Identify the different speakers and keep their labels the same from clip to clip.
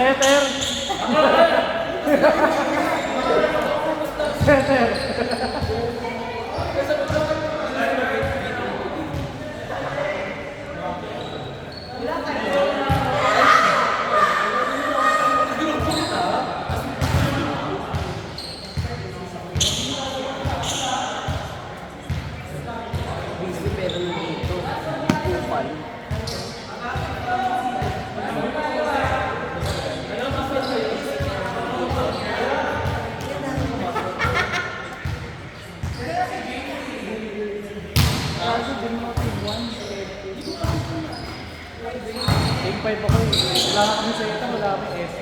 Speaker 1: Setter! Setter!
Speaker 2: Busy pero nandito. Kupal.
Speaker 1: Game 5 ako eh. Wala kami sa ito, wala kami S.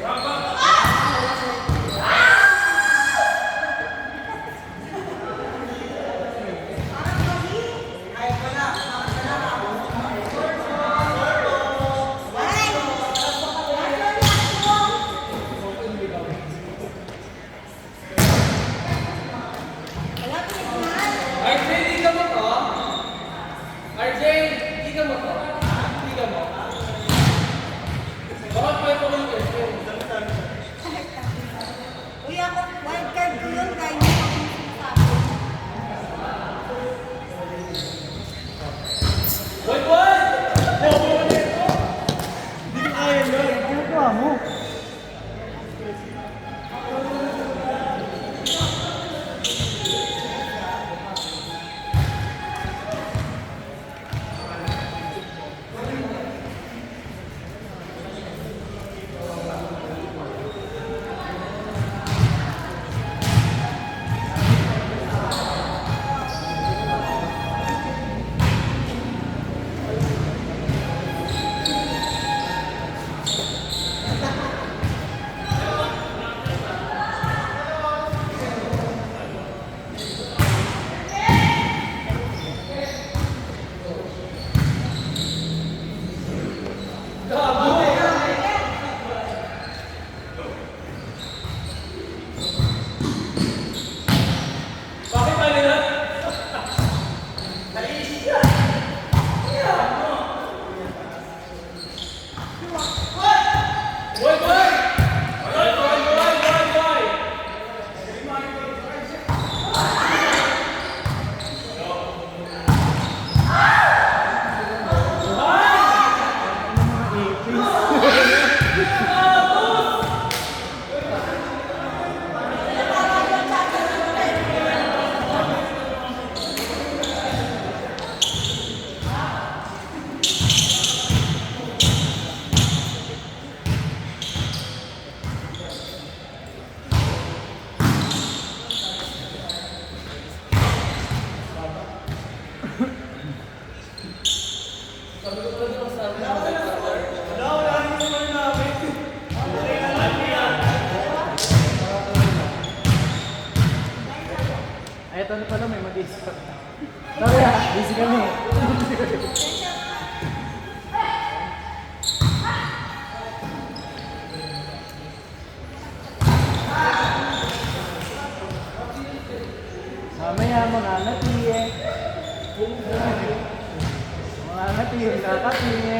Speaker 3: Uy, ako, wildcard ko yun, kaya hindi ako sinasabi.
Speaker 1: Hindi ko kaya yun. Ano ba mo? Ay, ito na pala, may mag-isip. Sorry ha, busy kami. Mamaya mga natiye. Mga natiye, kakatiye.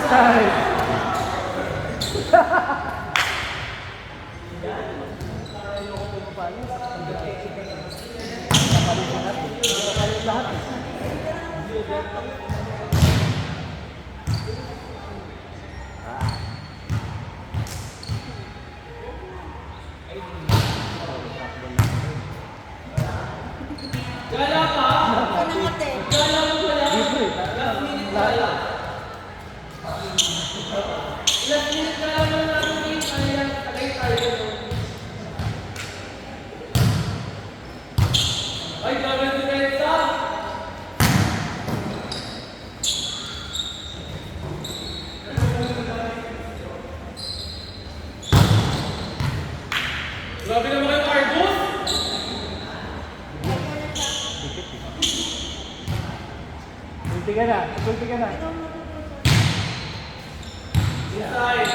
Speaker 1: Ay. Ayoko pumapalo. Kapalit lahat eh. Kapalit lahat eh.
Speaker 3: Pinangate.
Speaker 1: Libre. Lahat.
Speaker 4: Grabe naman kayo, Argos!
Speaker 1: Ulti ka na. Ulti ka na.
Speaker 4: Inside!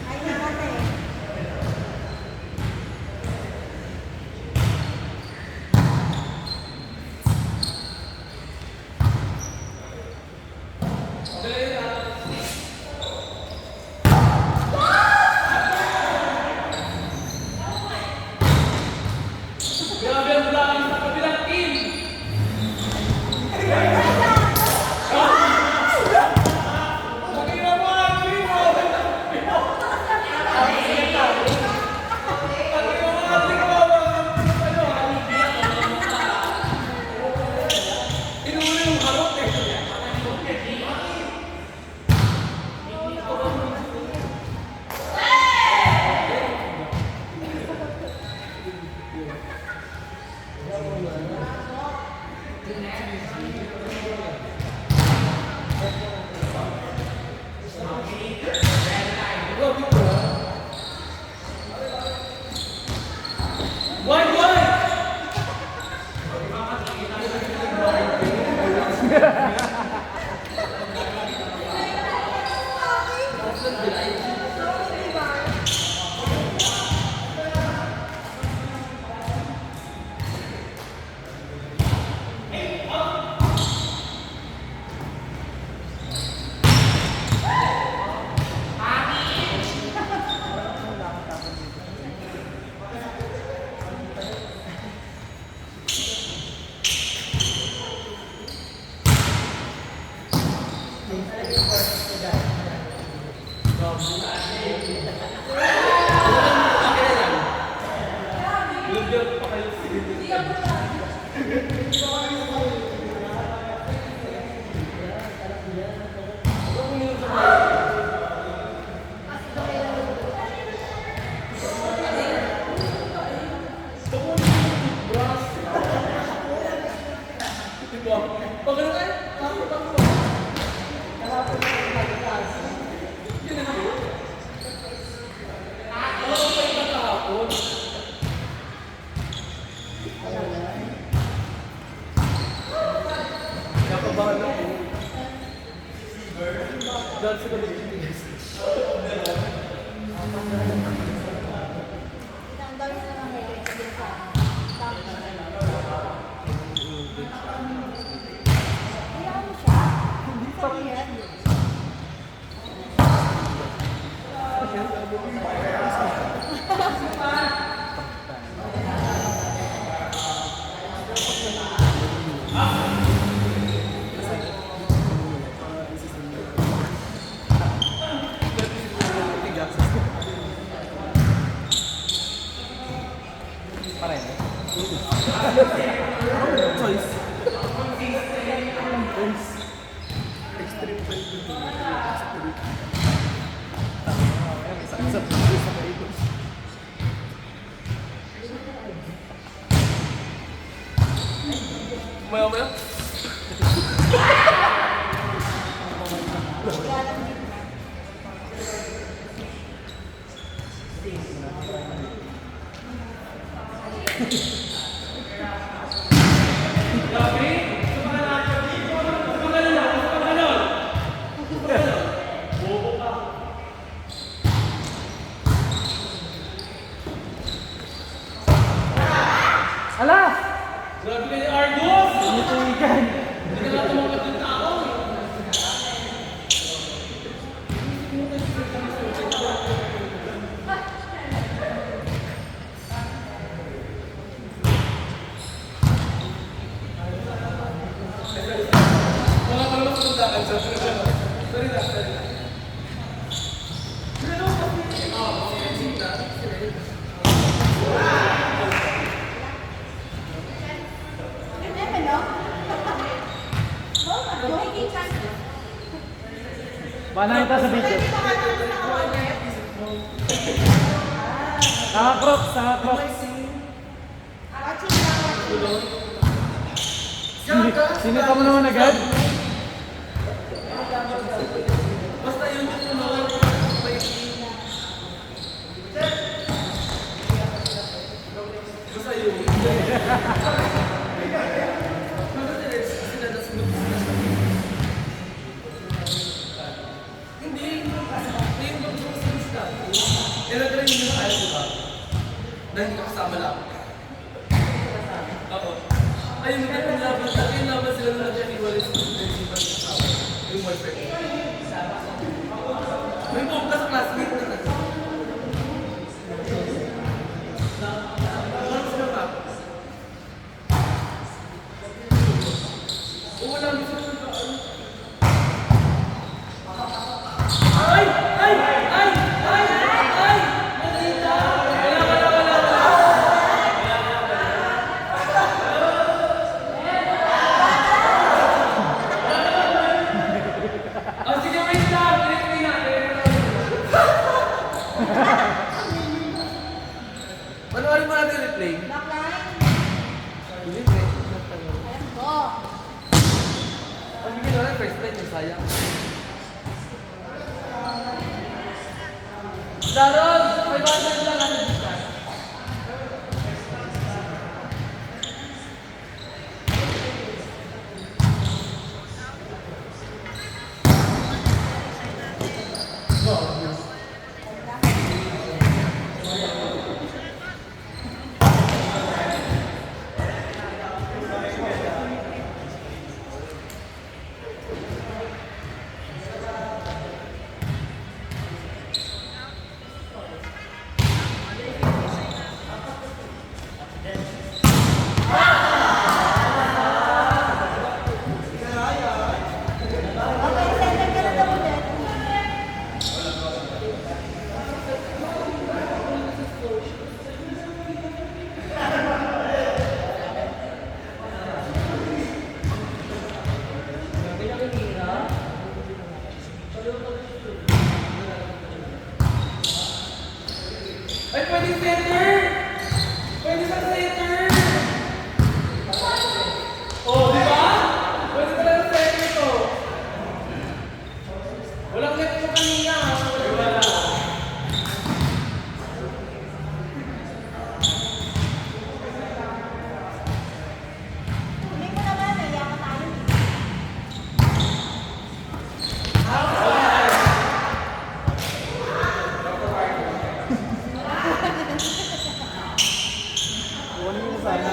Speaker 3: Ay, nakate.
Speaker 4: Grabe ang blocking sa kabilang team! Wide, wide!
Speaker 1: Nakabahan ako. Dahil sa gabi.
Speaker 3: Ang dami na lang may sa Hayaan mo siya. Hindi pa yan.
Speaker 1: Pare. Choice. Extreme
Speaker 4: Maya-maya?
Speaker 1: Ala!
Speaker 4: Grabe ka ni Argos!
Speaker 1: Tinitigan.
Speaker 4: Hindi ka lang tumakot ng tao. Wala ka naman sa tundakan. Sorry na.
Speaker 3: Ganyan, no? Oh, magiging chance.
Speaker 1: Paano kita sa video?
Speaker 3: Pwede ba ka naman sa kawalan?
Speaker 1: Naka-crocs, naka-crocs.
Speaker 3: Watching na.
Speaker 1: Sinita mo naman agad?
Speaker 4: Basta yun yung nawal. Basta yun. Hindi. Hindi yung gusto ko sa lista. Nilagay yun yung ayaw, diba? Na hindi ka kasama lang. Oo. Ayun, hindi yung laban. Dati yung laban sila nung nag-iwalay sa principal ng kasama. Yung boyfriend. May buong ka sa classmate na nag- Ano sila ka? Oo, wala mo sila ka. Ay! Ay! Ay! Ay! Ay! Nakita! Oh, sige, wait lang. Wait lang. Panoorin mo natin yung replay.
Speaker 3: Backline.
Speaker 4: Hindi, wait.
Speaker 3: Alam ko.
Speaker 4: Pag hindi na lang, first time yung sayang. Daron! 500 lang ano dito.
Speaker 3: Okay, center ka na daw ulit.
Speaker 4: Ay, pwede center! Pwede sa center! Oh, di ba? Pwede pala sa center ito. Walang net mo kanina. Wala.
Speaker 3: Hindi ko naman, naiyakan tayo.
Speaker 1: Kunin mo sana.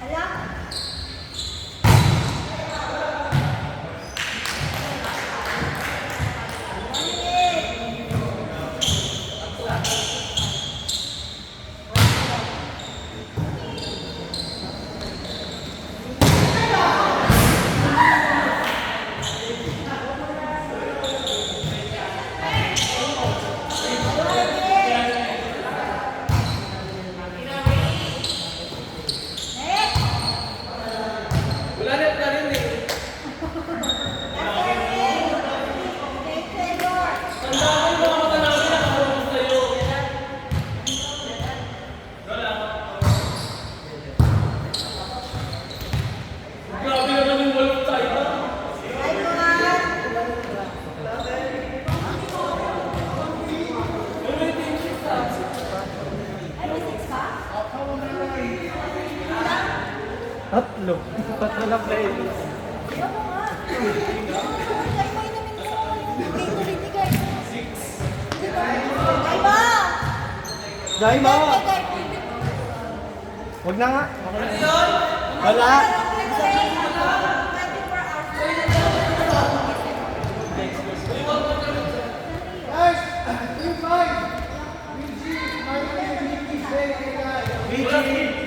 Speaker 3: Alam
Speaker 1: Tatlo. Tatlo na playlist.
Speaker 3: Ako nga. Kay may namin sa favorite ni Guy. Guy ba?
Speaker 1: Dahil mo!
Speaker 3: Guy, Guy.
Speaker 1: Huwag na nga. Okay na. Wala.
Speaker 3: Guys, team 5. BG, Michael, Nicky, Jay, and Guy.
Speaker 1: BG.